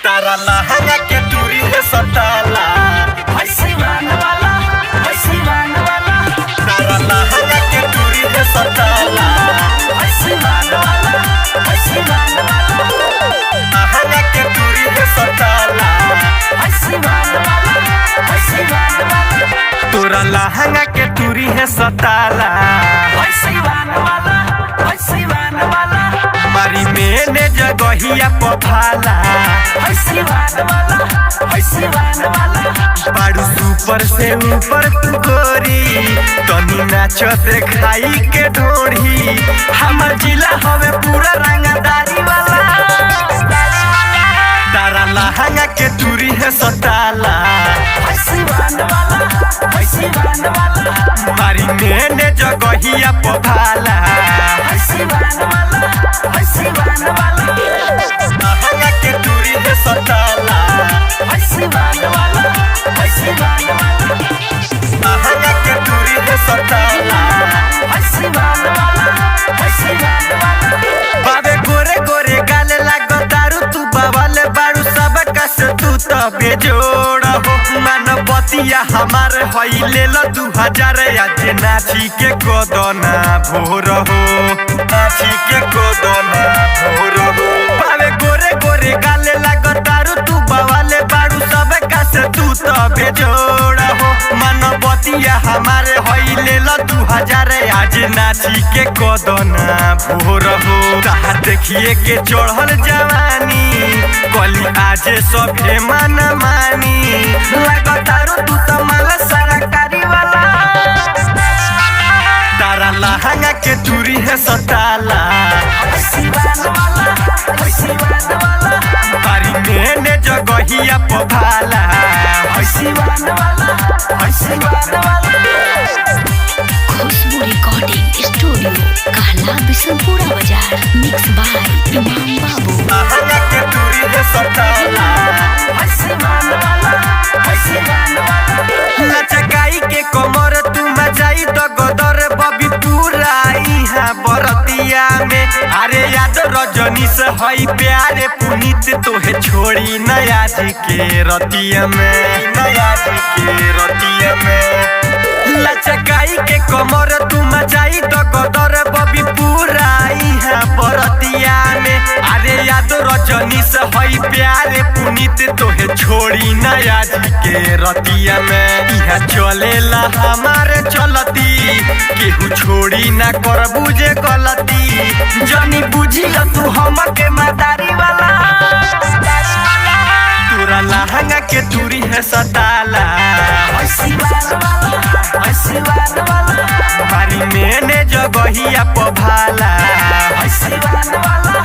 तारा लहंगा के दूरी है सताला हसीवान वाला तारा लहंगा के दूरी है सताला हसीवान वाला लहंगा के दूरी है सताला हसीवान वाला तोरा लहंगा के दूरी है सताला हसीवान वाला मारी मैंने जगहिया पभाला हसीवान वाला बारू सुपर से ऊपर तू गोरी तनी नाच देखाई के ढोढ़ी हमर जिला हवे पूरा रंगदारी वाला तारा लहंगा के दूरी है सताला हसीवान वाला मारी मैंने जगहिया पभाला हसीवान वाला लहंगा के दूरी है सताला हसीवान वाला लहंगा के दूरी है सताला हसीवान वाला बाबे गोरे गोरे गाले लागो दारू तू बावले बारू सब कस तू तो बेजोड़ हो मानवतिया हमारे हई ले लो 2000 आज नाची के कोदना भोर हो नाची के कोदना भोर हो बाबे गोरे गोरे गाले लागो दारू तू बावले बारू सब कस तू तो बेजोड़ हो मानवतिया हमारे हई ले लो 2000 आज नाची के कोदना भोर हो ताहा देखिए के चढ़ल जवानी कली आज सभे मन मानी लगातार तू तो माला सरकारी वाला तारा लहंगा के दूरी है सताला हसीवान वाला बारी मैंने जगहिया पभाला हसीवान वाला खुशबू रिकॉर्डिंग स्टूडियो कहला बिशनपुरा बाजार मिक्स बाय इमाम बाबू लहंगा के दूरी है सताला हसीवान वाला लचकाई के कमर तू मचाई तो गदर बबी पूरा इहाँ बरतिया में अरे याद रजनी से हई प्यारे पुनीत तोहे छोड़ी नया जी के रतिया में नया जी के रतिया में लचकाई के कमर तू मचाई तो गदर बबी पूरा इहाँ बरतिया में अरे याद रजनी से हई प्यारे पुनीत तोहे छोड़ी नया जी के रतिया में इहाँ चलेला हमारे चलती केहू छोड़ी ना कर बुझे गलती जनी बुझी तू हमके मदारी वाला तोरा लहंगा के दूरी है सताला हसीवान वाला मारी मैंने जगहिया पभाला हसीवान वाला